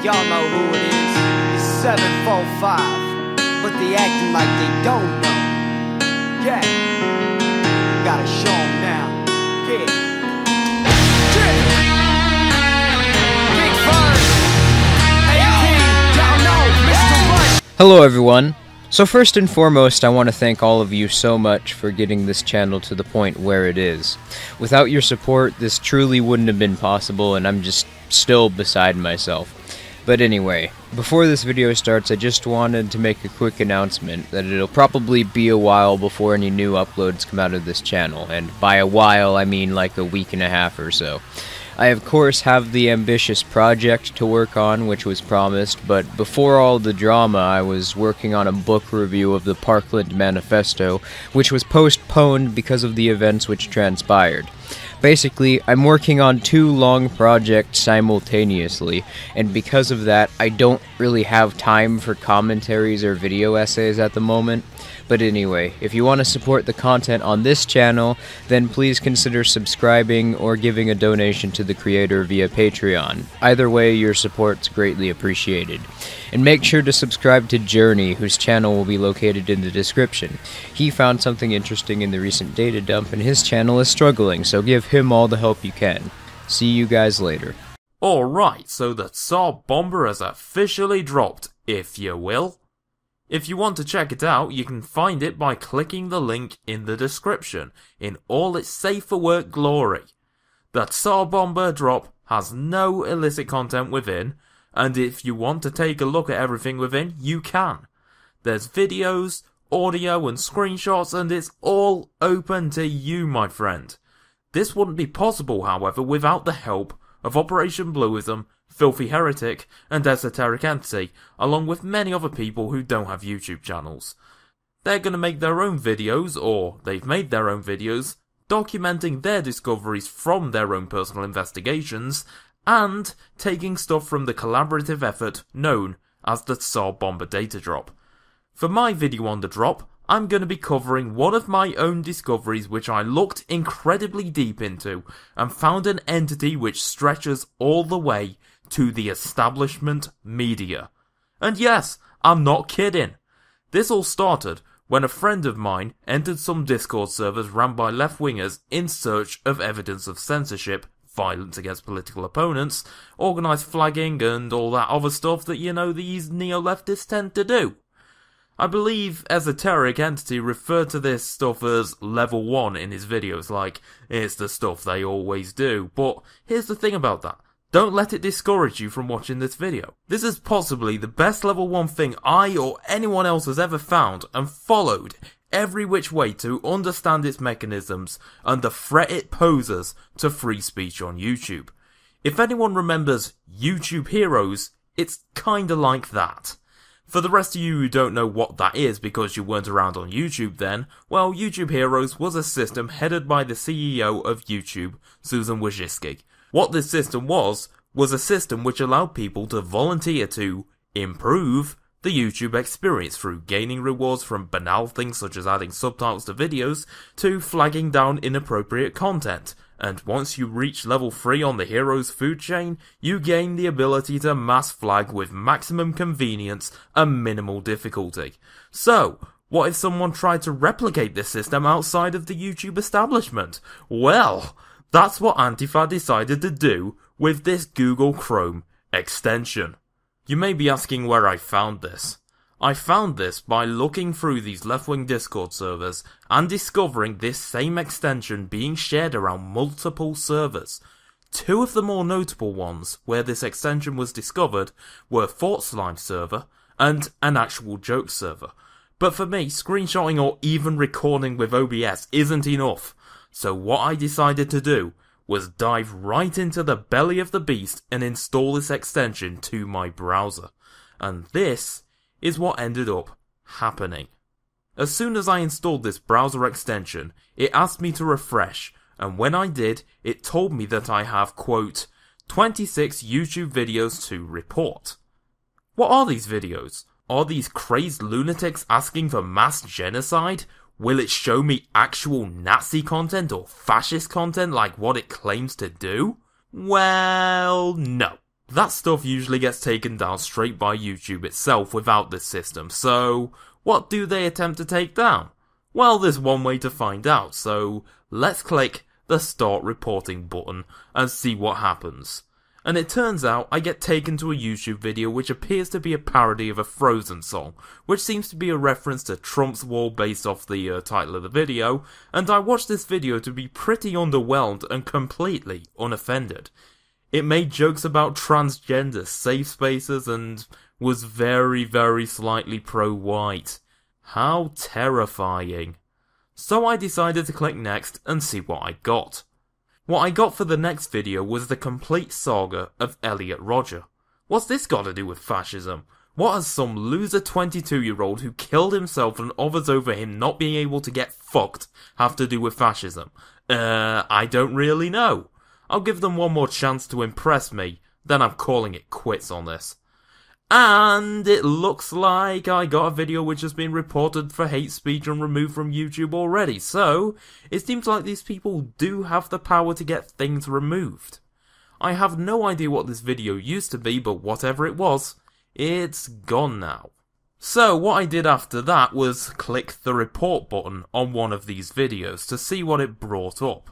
Y'all know who it is. It's 745. But they acting like they don't know. Yeah. Gotta show 'em now. Yeah. Big Fern. AP. Y'all know Mr. Rush. Hello everyone. So first and foremost, I want to thank all of you so much for getting this channel to the point where it is. Without your support, this truly wouldn't have been possible, and I'm just still beside myself. But anyway, before this video starts, I just wanted to make a quick announcement that it'll probably be a while before any new uploads come out of this channel, and by a while I mean like a week and a half or so. I of course have the ambitious project to work on, which was promised, but before all the drama I was working on a book review of the Parkland Manifesto, which was postponed because of the events which transpired. Basically, I'm working on 2 long projects simultaneously, and because of that, I don't really have time for commentaries or video essays at the moment. But anyway, if you want to support the content on this channel, then please consider subscribing or giving a donation to the creator via Patreon. Either way, your support's greatly appreciated. And make sure to subscribe to Journey, whose channel will be located in the description. He found something interesting in the recent data dump, and his channel is struggling, so give him all the help you can. See you guys later. Alright, so the Tsar Bomber has officially dropped, if you will. If you want to check it out, you can find it by clicking the link in the description, in all its safe for work glory. The Tsar Bomber drop has no illicit content within, and if you want to take a look at everything within, you can. There's videos, audio and screenshots, and it's all open to you, my friend. This wouldn't be possible, however, without the help of Operation Bluism, Filthy Heretic, and Esoteric Entity, along with many other people who don't have YouTube channels. They're gonna make their own videos, or they've made their own videos, documenting their discoveries from their own personal investigations, and taking stuff from the collaborative effort known as the Tsar Bomber Data Drop. For my video on the drop, I'm going to be covering one of my own discoveries which I looked incredibly deep into and found an entity which stretches all the way to the establishment media. And yes, I'm not kidding. This all started when a friend of mine entered some Discord servers run by left-wingers in search of evidence of censorship, violence against political opponents, organised flagging and all that other stuff that, you know, these neo-leftists tend to do. I believe Esoteric Entity referred to this stuff as level 1 in his videos, like, it's the stuff they always do, but here's the thing about that. Don't let it discourage you from watching this video. This is possibly the best level 1 thing I or anyone else has ever found and followed every which way to understand its mechanisms and the threat it poses to free speech on YouTube. If anyone remembers YouTube Heroes, it's kinda like that. For the rest of you who don't know what that is because you weren't around on YouTube then, well, YouTube Heroes was a system headed by the CEO of YouTube, Susan Wojcicki. What this system was a system which allowed people to volunteer to improve the YouTube experience through gaining rewards from banal things such as adding subtitles to videos to flagging down inappropriate content. And once you reach level 3 on the hero's food chain, you gain the ability to mass flag with maximum convenience and minimal difficulty. So, what if someone tried to replicate this system outside of the YouTube establishment? Well, that's what Antifa decided to do with this Google Chrome extension. You may be asking where I found this. I found this by looking through these left-wing Discord servers and discovering this same extension being shared around multiple servers. 2 of the more notable ones where this extension was discovered were Fort Slime server and an actual joke server. But for me, screenshotting or even recording with OBS isn't enough. So what I decided to do was dive right into the belly of the beast and install this extension to my browser. And this is what ended up happening. As soon as I installed this browser extension, it asked me to refresh, and when I did, it told me that I have, quote, 26 YouTube videos to report. What are these videos? Are these crazed lunatics asking for mass genocide? Will it show me actual Nazi content or fascist content like what it claims to do? Well, no. that stuff usually gets taken down straight by YouTube itself without this system, so what do they attempt to take down? Well, there's one way to find out, so let's click the Start Reporting button and see what happens. And it turns out I get taken to a YouTube video which appears to be a parody of a Frozen song, which seems to be a reference to Trump's wall based off the title of the video, and I watched this video to be pretty underwhelmed and completely unoffended. It made jokes about transgender safe spaces and was very, very slightly pro-white. How terrifying. So I decided to click next and see what I got. What I got for the next video was the complete saga of Elliot Rodger. What's this got to do with fascism? What has some loser 22-year-old who killed himself and others over him not being able to get fucked have to do with fascism? I don't really know. I'll give them one more chance to impress me, then I'm calling it quits on this. And it looks like I got a video which has been reported for hate speech and removed from YouTube already, so it seems like these people do have the power to get things removed. I have no idea what this video used to be, but whatever it was, it's gone now. So what I did after that was click the report button on one of these videos to see what it brought up.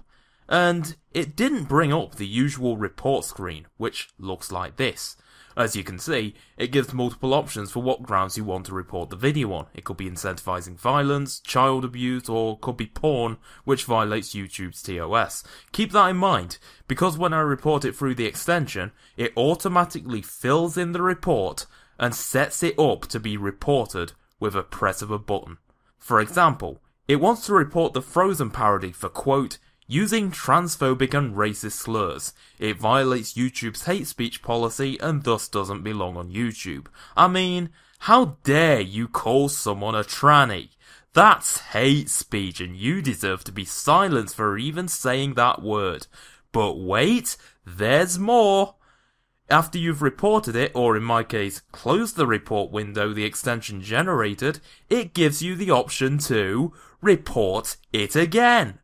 And it didn't bring up the usual report screen, which looks like this. As you can see, it gives multiple options for what grounds you want to report the video on. It could be incentivizing violence, child abuse, or could be porn, which violates YouTube's TOS. Keep that in mind, because when I report it through the extension, it automatically fills in the report and sets it up to be reported with a press of a button. For example, it wants to report the Frozen parody for, quote, using transphobic and racist slurs. It violates YouTube's hate speech policy and thus doesn't belong on YouTube. I mean, how dare you call someone a tranny? That's hate speech and you deserve to be silenced for even saying that word. But wait, there's more. After you've reported it, or in my case, closed the report window the extension generated, it gives you the option to report it again.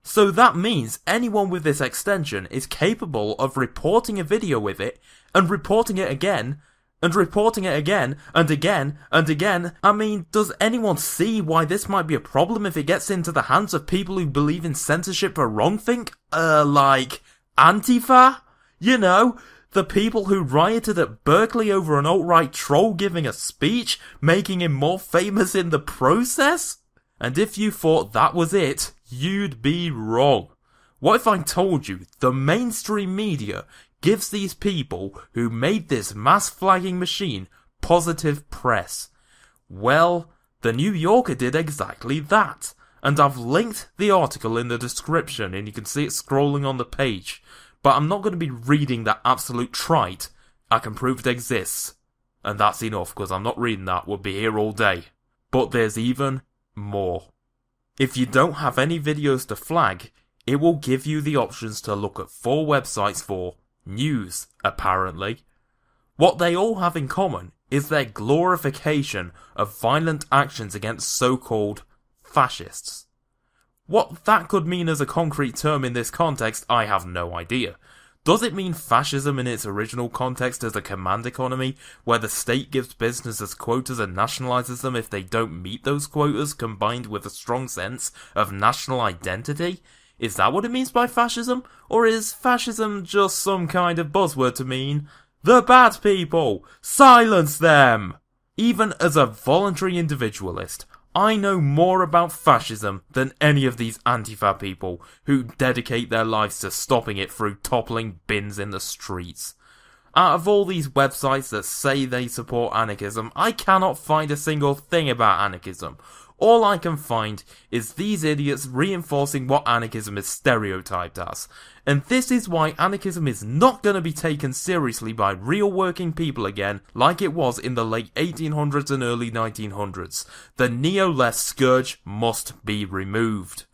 So that means anyone with this extension is capable of reporting a video with it, and reporting it again, and reporting it again, and again, and again. I mean, does anyone see why this might be a problem if it gets into the hands of people who believe in censorship for wrongthink? Like, Antifa? You know, the people who rioted at Berkeley over an alt-right troll giving a speech, making him more famous in the process? And if you thought that was it, you'd be wrong. What if I told you the mainstream media gives these people who made this mass flagging machine positive press? Well, the New Yorker did exactly that, and I've linked the article in the description and you can see it scrolling on the page, but I'm not going to be reading that absolute trite. I can prove it exists, and that's enough because I'm not reading that, we'll be here all day. But there's even more. If you don't have any videos to flag, it will give you the options to look at 4 websites for news, apparently. What they all have in common is their glorification of violent actions against so-called fascists. What that could mean as a concrete term in this context, I have no idea. Does it mean fascism in its original context as a command economy, where the state gives businesses quotas and nationalizes them if they don't meet those quotas, combined with a strong sense of national identity? Is that what it means by fascism? Or is fascism just some kind of buzzword to mean, the bad people, silence them? Even as a voluntary individualist, I know more about fascism than any of these Antifa people who dedicate their lives to stopping it through toppling bins in the streets. Out of all these websites that say they support anarchism, I cannot find a single thing about anarchism. All I can find is these idiots reinforcing what anarchism is stereotyped as. And this is why anarchism is not going to be taken seriously by real working people again, like it was in the late 1800s and early 1900s. The neo-left scourge must be removed.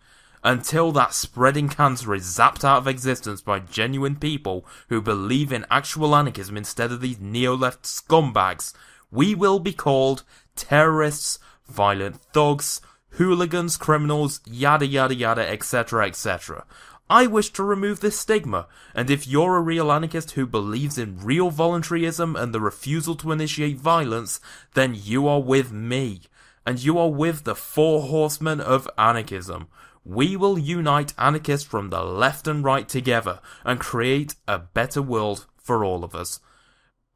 Until that spreading cancer is zapped out of existence by genuine people who believe in actual anarchism instead of these neo-left scumbags, we will be called terrorists, violent thugs, hooligans, criminals, yada yada yada, etc, etc. I wish to remove this stigma, and if you're a real anarchist who believes in real voluntarism and the refusal to initiate violence, then you are with me, and you are with the 4 horsemen of anarchism. We will unite anarchists from the left and right together, and create a better world for all of us.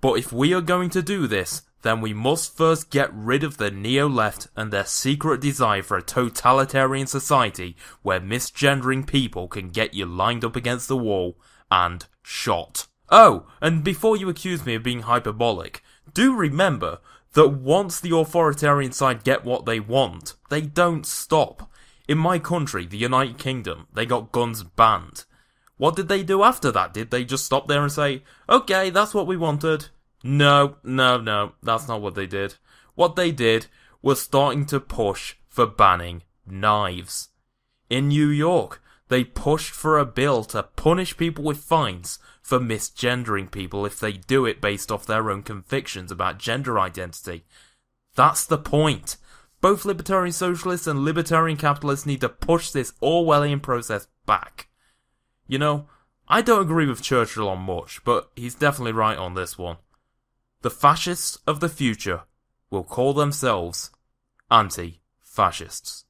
But if we are going to do this, then we must first get rid of the neo-left and their secret desire for a totalitarian society where misgendering people can get you lined up against the wall and shot. Oh, and before you accuse me of being hyperbolic, do remember that once the authoritarian side get what they want, they don't stop. In my country, the United Kingdom, they got guns banned. What did they do after that? Did they just stop there and say, okay, that's what we wanted? No, that's not what they did. What they did was starting to push for banning knives. In New York, they pushed for a bill to punish people with fines for misgendering people if they do it based off their own convictions about gender identity. That's the point. Both libertarian socialists and libertarian capitalists need to push this Orwellian process back. You know, I don't agree with Churchill on much, but he's definitely right on this one. The fascists of the future will call themselves anti-fascists.